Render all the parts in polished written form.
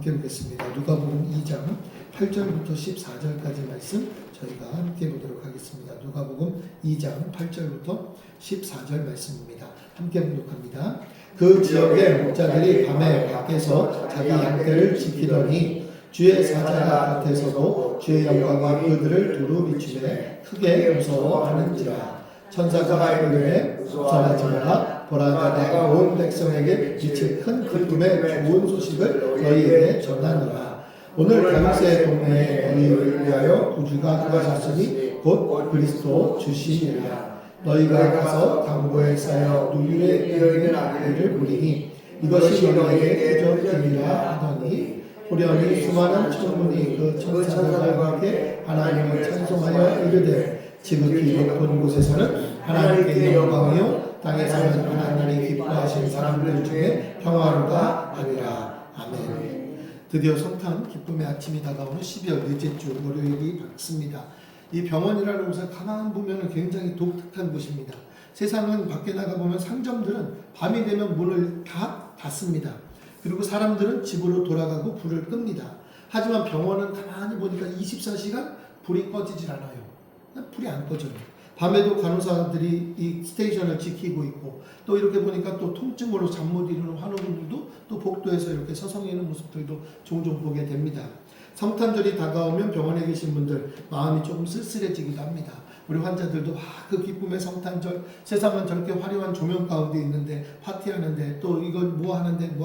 함께 보겠습니다. 누가복음 2장 8절부터 14절까지 말씀 저희가 함께 보도록 하겠습니다. 누가복음 2장 8절부터 14절 말씀입니다. 함께 봉독합니다. 그 지역의 목자들이 밤에 밖에서 자기 양떼를 지키더니 주의 사자가 곁에서도 주의 영광이 그들을 두루 비추매 크게 무서워하는지라. 천사가 이르되 무서워하지 마라. 보라, 내가 온 백성에게 미칠 큰 기쁨의 좋은 소식을 너희에게 전하노라. 오늘 다윗의 동네에 너희를 위하여 구주가 나셨으니 곧 그리스도 주시니라. 너희가 가서 강보에 쌓여 누유에 이르는 아기를 보리니 이것이 너희에게 기적이라 하더니 호련히 수많은 천군이 그 천사들과 함께 하나님을 찬송하여 이르되 지극히 높은 곳에서는 하나님께 영광이요 땅에서는 하나님이 기뻐하신 사람들 중에 평화로가 아니라. 아멘. 드디어 성탄 기쁨의 아침이 다가오는 12월 넷째 주 월요일이 밝습니다. 이 병원이라는 곳을 가만 보면 굉장히 독특한 곳입니다. 세상은 밖에 나가보면 상점들은 밤이 되면 문을 다 닫습니다. 그리고 사람들은 집으로 돌아가고 불을 끕니다. 하지만 병원은 가만히 보니까 24시간 불이 꺼지질 않아요. 불이 안 꺼져요. 밤에도 간호사들이 이 스테이션을 지키고 있고, 또 이렇게 보니까 또 통증으로 잠 못 이루는 환우분들도 또 복도에서 이렇게 서성이는 모습들도 종종 보게 됩니다. 성탄절이 다가오면 병원에 계신 분들 마음이 조금 쓸쓸해지기도 합니다. 우리 환자들도 그 기쁨의 성탄절, 세상은 저렇게 화려한 조명 가운데 있는데 파티하는데 또 이건 뭐 하는데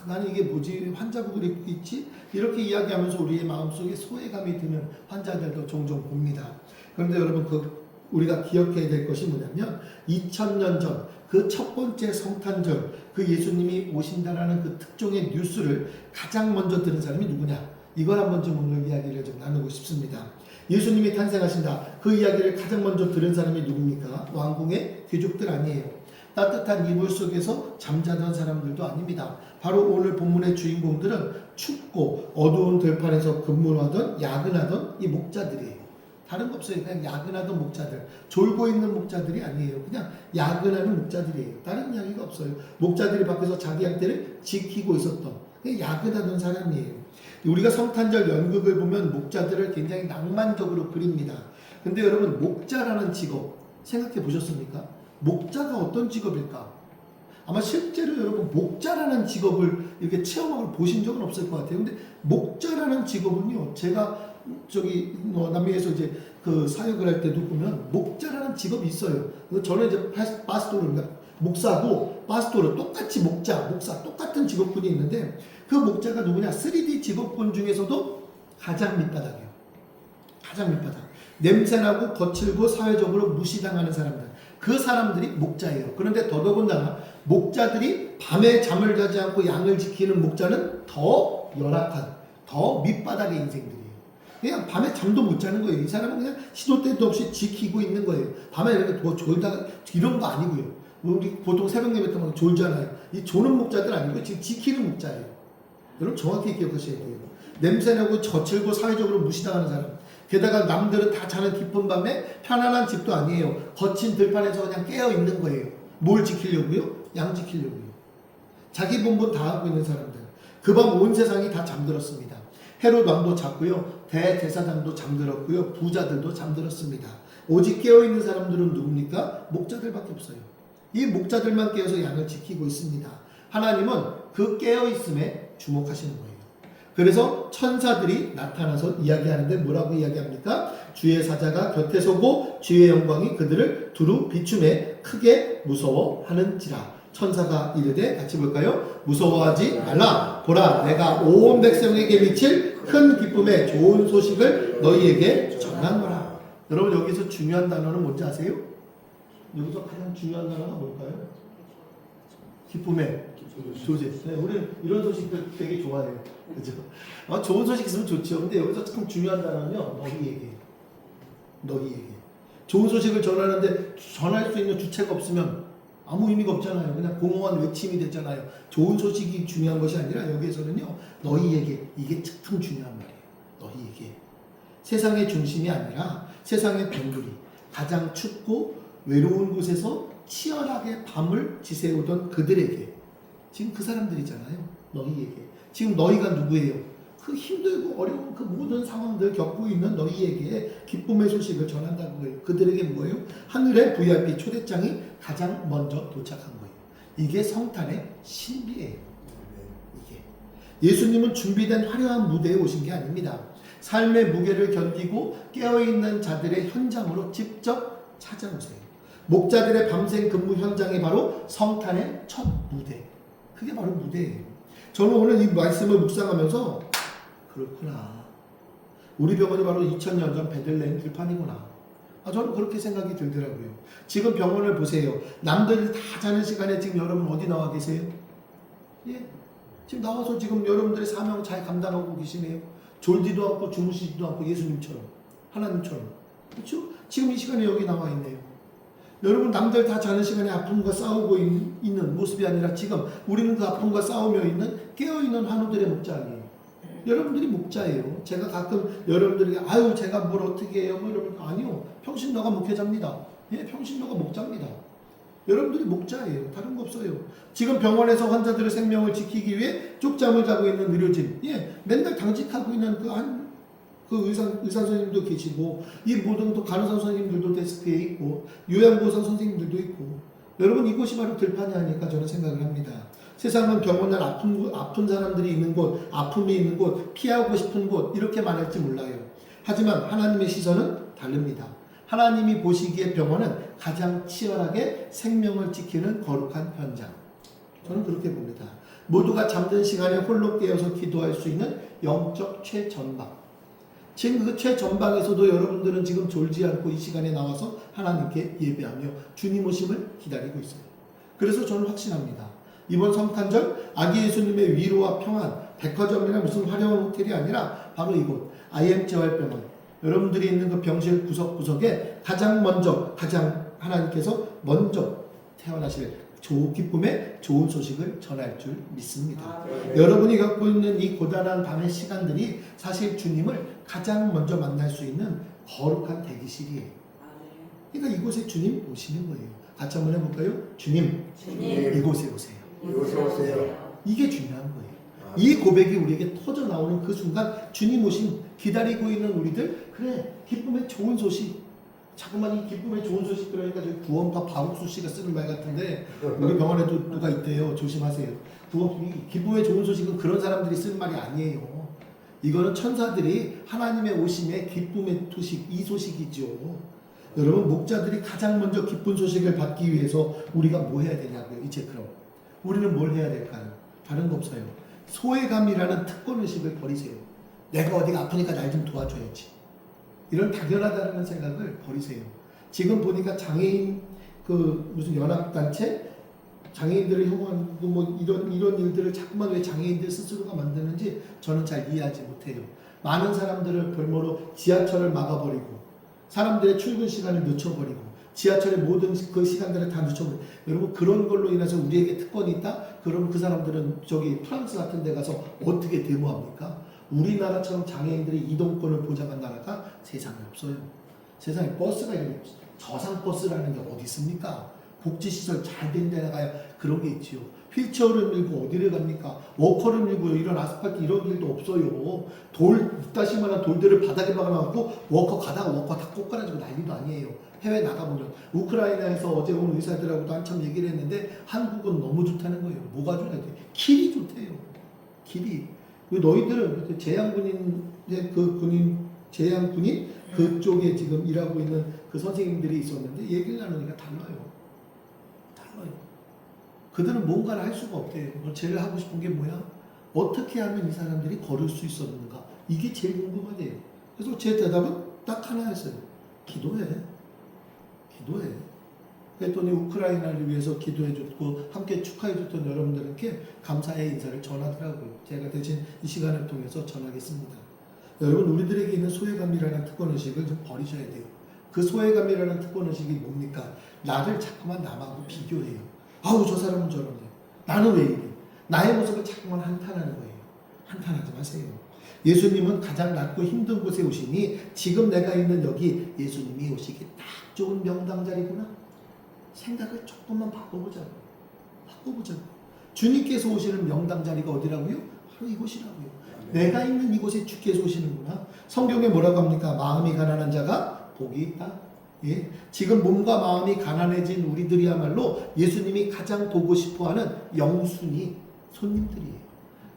나는 이게 뭐지? 환자복을 입고 있지? 이렇게 이야기하면서 우리의 마음속에 소외감이 드는 환자들도 종종 봅니다. 그런데 여러분, 우리가 기억해야 될 것이 뭐냐면 2000년 전 그 첫 번째 성탄절, 그 예수님이 오신다라는 그 특종의 뉴스를 가장 먼저 들은 사람이 누구냐? 이걸 한번 좀 오늘 이야기를 좀 나누고 싶습니다. 예수님이 탄생하신다. 그 이야기를 가장 먼저 들은 사람이 누굽니까? 왕궁의 귀족들 아니에요. 따뜻한 이불 속에서 잠자던 사람들도 아닙니다. 바로 오늘 본문의 주인공들은 춥고 어두운 들판에서 근무하던 야근하던 이 목자들이에요. 다른 거 없어요. 그냥 야근하던 목자들, 졸고 있는 목자들이 아니에요. 그냥 야근하는 목자들이에요. 다른 이야기가 없어요. 목자들이 밖에서 자기 양떼를 지키고 있었던, 그냥 야근하던 사람이에요. 우리가 성탄절 연극을 보면 목자들을 굉장히 낭만적으로 그립니다. 근데 여러분, 목자라는 직업 생각해 보셨습니까? 목자가 어떤 직업일까? 아마 실제로 여러분 목자라는 직업을 이렇게 체험하고 보신 적은 없을 것 같아요. 근데 목자라는 직업은요, 제가 남미에서 이제 그 사역을 할 때도 보면 목자라는 직업이 있어요. 저는 이제 파스토르입니다. 목사고 파스토르 똑같이 목사 똑같은 직업군이 있는데, 그 목자가 누구냐? 3D 직업군 중에서도 가장 밑바닥이에요. 가장 밑바닥. 냄새나고 거칠고 사회적으로 무시당하는 사람들, 그 사람들이 목자예요. 그런데 더더군다나 목자들이 밤에 잠을 자지 않고 양을 지키는 목자는 더 열악한, 더 밑바닥의 인생들이에요. 그냥 밤에 잠도 못 자는 거예요. 이 사람은 그냥 시도 때도 없이 지키고 있는 거예요. 밤에 이렇게 뭐 졸다가 이런 거 아니고요. 우리 보통 새벽 예배 때 졸잖아요. 이 조는 목자들 아니고 지금 지키는 목자예요. 여러분 정확히 기억하셔야 돼요. 냄새나고 거칠고 사회적으로 무시당하는 사람. 게다가 남들은 다 자는 깊은 밤에 편안한 집도 아니에요. 거친 들판에서 그냥 깨어 있는 거예요. 뭘 지키려고요? 양 지키려고요. 자기 본분 다 하고 있는 사람들. 그 밤 온 세상이 다 잠들었습니다. 헤롯 왕도 잤고요. 대제사장도 잠들었고요. 부자들도 잠들었습니다. 오직 깨어있는 사람들은 누굽니까? 목자들밖에 없어요. 이 목자들만 깨어서 양을 지키고 있습니다. 하나님은 그 깨어있음에 주목하시는 거예요. 그래서 천사들이 나타나서 이야기하는데 뭐라고 이야기합니까? 주의 사자가 곁에 서고 주의 영광이 그들을 두루 비추매 크게 무서워하는지라. 천사가 이르되, 같이 볼까요? 무서워하지 말라. 보라, 내가 온 백성에게 미칠 큰 기쁨의 좋은 소식을 너희에게 전하노라. 여러분, 여기서 중요한 단어는 뭔지 아세요? 여기서 가장 중요한 단어가 뭘까요? 기쁨의 조제. 네, 우리 이런 소식들 되게 좋아해요. 그죠? 좋은 소식 있으면 좋죠. 근데 여기서 참 중요한 단어는요, 너희에게. 좋은 소식을 전하는데 전할 수 있는 주체가 없으면 아무 의미가 없잖아요. 그냥 공허한 외침이 됐잖아요. 좋은 소식이 중요한 것이 아니라 여기에서는요, 너희에게, 이게 참 중요한 말이에요. 너희에게. 세상의 중심이 아니라 세상의 병들이 가장 춥고 외로운 곳에서 치열하게 밤을 지새우던 그들에게, 지금 그 사람들이잖아요. 너희에게 지금 너희가 누구예요? 그 힘들고 어려운 그 모든 상황들 겪고 있는 너희에게 기쁨의 소식을 전한다는 거예요. 그들에게 뭐예요? 하늘의 VIP 초대장이 가장 먼저 도착한 거예요. 이게 성탄의 신비예요. 이게 예수님은 준비된 화려한 무대에 오신 게 아닙니다. 삶의 무게를 견디고 깨어있는 자들의 현장으로 직접 찾아오세요. 목자들의 밤샘 근무 현장이 바로 성탄의 첫 무대. 그게 바로 무대예요. 저는 오늘 이 말씀을 묵상하면서 그렇구나. 우리 병원이 바로 2000년 전 베들레헴 들판이구나. 저는 그렇게 생각이 들더라고요. 지금 병원을 보세요. 남들이 다 자는 시간에 지금 여러분 어디 나와 계세요? 예. 지금 나와서 지금 여러분들의 사명 잘 감당하고 계시네요. 졸지도 않고 주무시지도 않고 예수님처럼, 하나님처럼. 그렇죠? 지금 이 시간에 여기 나와 있네요. 여러분 남들 다 자는 시간에 아픔과 싸우고 있는 모습이 아니라 지금 우리는 그 아픔과 싸우며 있는 깨어있는 환우들의 목자 아니에요. 여러분들이 목자예요. 제가 가끔 여러분들에게 아유 제가 뭘 어떻게 해요? 뭐 이러면 아니요. 평신도가 목회자입니다. 예, 평신도가 목자입니다. 여러분들이 목자예요. 다른 거 없어요. 지금 병원에서 환자들의 생명을 지키기 위해 쪽잠을 자고 있는 의료진, 예, 맨날 당직하고 있는 그 의사 선생님도 계시고, 이 모든 또 간호사 선생님들도 데스크에 있고, 요양보호사 선생님들도 있고, 여러분 이곳이 바로 들판이 아닐까 저는 생각을 합니다. 세상은 병원은 아픈 사람들이 있는 곳, 아픔이 있는 곳, 피하고 싶은 곳 이렇게 많을지 몰라요. 하지만 하나님의 시선은 다릅니다. 하나님이 보시기에 병원은 가장 치열하게 생명을 지키는 거룩한 현장. 저는 그렇게 봅니다. 모두가 잠든 시간에 홀로 깨어서 기도할 수 있는 영적 최전방. 지금 그 최전방에서도 여러분들은 지금 졸지 않고 이 시간에 나와서 하나님께 예배하며 주님 오심을 기다리고 있어요. 그래서 저는 확신합니다. 이번 성탄절 아기 예수님의 위로와 평안, 백화점이나 무슨 화려한 호텔이 아니라 바로 이곳 IM재활병원, 여러분들이 있는 그 병실 구석구석에 가장 하나님께서 먼저 태어나실 기쁨의 좋은 소식을 전할 줄 믿습니다. 여러분이 갖고 있는 이 고단한 밤의 시간들이 사실 주님을 가장 먼저 만날 수 있는 거룩한 대기실이에요. 그러니까 이곳에 주님 오시는 거예요. 같이 한번 해볼까요? 주님. 이곳에 오세요. 이곳에 오세요. 이게 중요한 거예요. 이 고백이 우리에게 터져 나오는 그 순간 주님 오심 기다리고 있는 우리들, 그래 기쁨의 좋은 소식. 자꾸만 이 기쁨의 좋은 소식 그러니까 저희 구원파 박옥수 씨가 쓰는 말 같은데 우리 병원에도 누가 있대요. 조심하세요. 기쁨의 좋은 소식은 그런 사람들이 쓰는 말이 아니에요. 이거는 천사들이 하나님의 오심의 기쁨의 소식, 이 소식이죠. 여러분 목자들이 가장 먼저 기쁜 소식을 받기 위해서 우리가 뭐 해야 되냐고요. 이제 그럼 우리는 뭘 해야 될까요? 다른 거 없어요. 소외감이라는 특권의식을 버리세요. 내가 어디가 아프니까 날 좀 도와줘야지. 이런 당연하다는 생각을 버리세요. 지금 보니까 장애인 무슨 연합단체 장애인들을 혐오하고 뭐 이런 일들을 자꾸만 왜 장애인들 스스로가 만드는지 저는 잘 이해하지 못해요. 많은 사람들을 별모로 지하철을 막아버리고 사람들의 출근 시간을 늦춰버리고 지하철의 모든 그 시간들을 다 늦춰버리고, 여러분 그런 걸로 인해서 우리에게 특권이 있다? 그럼 그 사람들은 저기 프랑스 같은 데 가서 어떻게 데모합니까? 우리나라처럼 장애인들의 이동권을 보장한 나라가 세상에 없어요. 세상에 버스가 이런 저상버스라는 게 어디 있습니까? 복지시설 잘 된 데 나가야 그런 게 있지요. 휠체어를 밀고 어디를 갑니까? 워커를 밀고 이런 아스팔트 이런 길도 없어요. 이따시만한 돌들을 바닥에 박아놔갖고 워커 가다가 워커 다 꼬꾸라지고 난리도 아니에요. 해외 나가보면 우크라이나에서 어제 온 의사들하고도 한참 얘기를 했는데 한국은 너무 좋다는 거예요. 뭐가 좋냐? 길이 좋대요. 길이. 너희들은 재향군인의 재향군인 그쪽에 지금 일하고 있는 그 선생님들이 있었는데 얘기를 나누니까 달라요. 그들은 뭔가를 할 수가 없대요. 제일 하고 싶은 게 뭐야? 어떻게 하면 이 사람들이 걸을 수 있었는가? 이게 제일 궁금하대요. 그래서 제 대답은 딱 하나였어요. 기도해. 그랬더니 우크라이나를 위해서 기도해줬고 함께 축하해줬던 여러분들께 감사의 인사를 전하더라고요. 제가 대신 이 시간을 통해서 전하겠습니다. 여러분 우리들에게 있는 소외감이라는 특권의식을 좀 버리셔야 돼요. 그 소외감이라는 특권의식이 뭡니까? 나를 자꾸만 남하고 비교해요. 아우 저 사람은 저런데 나는 왜 이래? 나의 모습을 자꾸만 한탄하는 거예요. 한탄하지 마세요. 예수님은 가장 낮고 힘든 곳에 오시니 지금 내가 있는 여기 예수님이 오시기 딱 좋은 명당 자리구나. 생각을 조금만 바꿔보자고. 주님께서 오시는 명당 자리가 어디라고요? 바로 이곳이라고요. 내가 있는 이곳에 주께서 오시는구나. 성경에 뭐라고 합니까? 마음이 가난한 자가 복이 있다. 예? 지금 몸과 마음이 가난해진 우리들이야말로 예수님이 가장 보고 싶어하는 영순위 손님들이에요.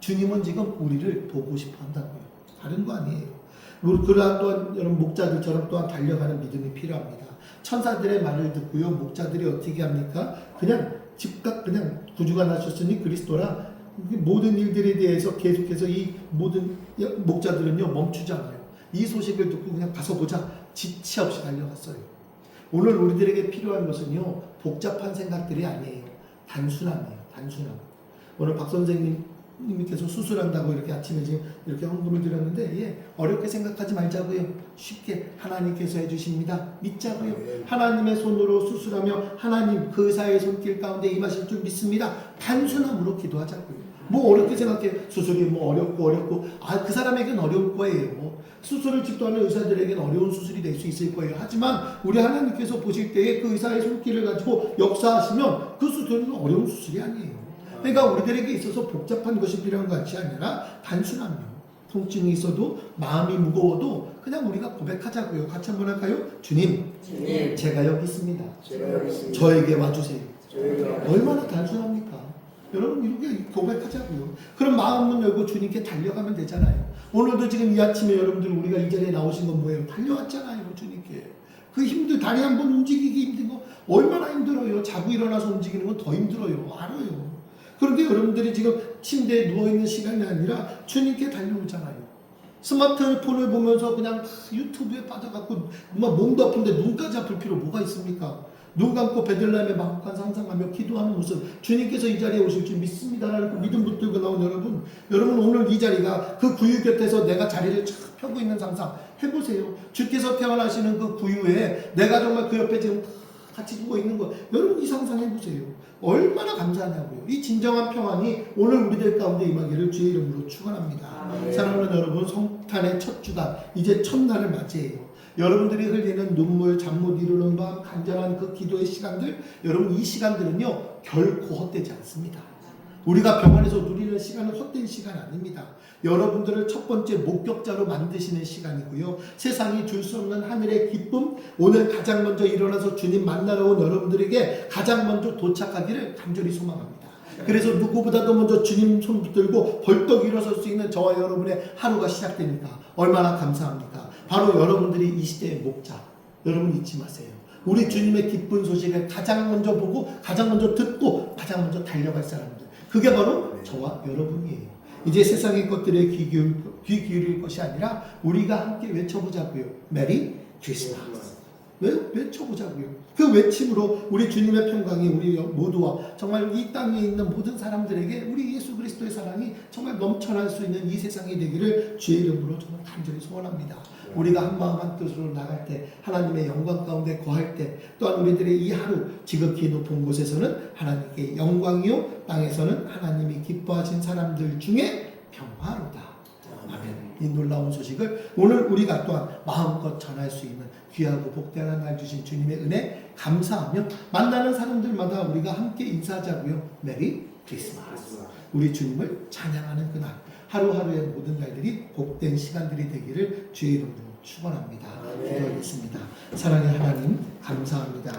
주님은 지금 우리를 보고 싶어 한다고요. 다른 거 아니에요. 그러한 또한 여러분 목자들처럼 또한 달려가는 믿음이 필요합니다. 천사들의 말을 듣고요. 목자들이 어떻게 합니까? 그냥 즉각 그냥 구주가 나셨으니 그리스도라 모든 일들에 대해서 계속해서 이 모든 목자들은요 멈추지 않아요. 이 소식을 듣고 그냥 가서 보자 지체 없이 달려갔어요. 오늘 우리들에게 필요한 것은요 복잡한 생각들이 아니에요. 단순함이에요. 단순함. 오늘 박 선생님께서 수술한다고 이렇게 아침에 지금 이렇게 헌금을 드렸는데 예, 어렵게 생각하지 말자고요. 쉽게 하나님께서 해주십니다. 믿자고요. 하나님의 손으로 수술하며 하나님 그 의사의 손길 가운데 임하실 줄 믿습니다. 단순함으로 기도하자고요. 뭐 어렵게 생각해. 수술이 뭐 어렵고 그 사람에겐 어려울 거예요. 수술을 집도하는 의사들에게는 어려운 수술이 될 수 있을 거예요. 하지만 우리 하나님께서 보실 때에 그 의사의 손길을 가지고 역사하시면 그 수술은 어려운 수술이 아니에요. 그러니까 우리들에게 있어서 복잡한 것이 필요한 것이 아니라 단순함이요. 통증이 있어도 마음이 무거워도 그냥 우리가 고백하자고요. 같이 한번 할까요? 주님, 제가 여기 있습니다. 저에게 와주세요. 얼마나 단순합니까? 여러분 이렇게 고백하자고요. 그럼 마음문 열고 주님께 달려가면 되잖아요. 오늘도 지금 이 아침에 여러분들 우리가 이 자리에 나오신 건 뭐예요? 달려왔잖아요. 주님께. 그 다리 한 번 움직이기 힘든 거 얼마나 힘들어요. 자고 일어나서 움직이는 건 더 힘들어요. 알아요. 그런데 여러분들이 지금 침대에 누워있는 시간이 아니라 주님께 달려오잖아요. 스마트폰을 보면서 그냥 유튜브에 빠져갖고 몸도 아픈데 눈까지 아플 필요 뭐가 있습니까? 눈 감고 베들레헴의 마음간 상상하며 기도하는 모습, 주님께서 이 자리에 오실 줄 믿습니다라는 그 믿음 붙들고 나온 여러분 오늘 이 자리가 그 구유 곁에서 내가 자리를 착 펴고 있는 상상 해보세요. 주께서 태어나시는 그 구유에 내가 정말 그 옆에 지금 같이 누워 있는 거 여러분 이 상상해보세요. 얼마나 감사하냐고요. 이 진정한 평안이 오늘 우리들 가운데 임하기를 주의 이름으로 축원합니다. 사랑하는 여러분, 성탄의 첫 주간 이제 첫날을 맞이해요. 여러분들이 흘리는 눈물, 잠 못 이루는 밤, 간절한 그 기도의 시간들, 여러분 이 시간들은요 결코 헛되지 않습니다. 우리가 병원에서 누리는 시간은 헛된 시간 아닙니다. 여러분들을 첫 번째 목격자로 만드시는 시간이고요. 세상이 줄 수 없는 하늘의 기쁨, 오늘 가장 먼저 일어나서 주님 만나러 온 여러분들에게 가장 먼저 도착하기를 간절히 소망합니다. 그래서 누구보다도 먼저 주님 손 붙들고 벌떡 일어설 수 있는 저와 여러분의 하루가 시작됩니다. 얼마나 감사합니까? 바로 여러분들이 이 시대의 목자. 여러분 잊지 마세요. 우리 주님의 기쁜 소식을 가장 먼저 보고 가장 먼저 듣고 가장 먼저 달려갈 사람들. 그게 바로 저와 여러분이에요. 이제 세상의 것들에 귀 기울일 것이 아니라 우리가 함께 외쳐보자고요. 메리 크리스마스. 외쳐보자고요. 그 외침으로 우리 주님의 평강이 우리 모두와 정말 이 땅에 있는 모든 사람들에게 우리 예수 그리스도의 사랑이 정말 넘쳐날 수 있는 이 세상이 되기를 주의 이름으로 정말 간절히 소원합니다. 우리가 한 마음 한 뜻으로 나갈 때 하나님의 영광 가운데 거할 때 또한 우리들의 이 하루 지극히 높은 곳에서는 하나님께 영광이요 땅에서는 하나님이 기뻐하신 사람들 중에 평화로다. 아멘. 이 놀라운 소식을 오늘 우리가 또한 마음껏 전할 수 있는 귀하고 복되는 날 주신 주님의 은혜 감사하며 만나는 사람들마다 우리가 함께 인사하자고요. 메리 크리스마스. 우리 주님을 찬양하는 그날 하루하루의 모든 날들이 복된 시간들이 되기를 주의 이름으로 축원합니다. 기도하겠습니다. 사랑의 하나님 감사합니다.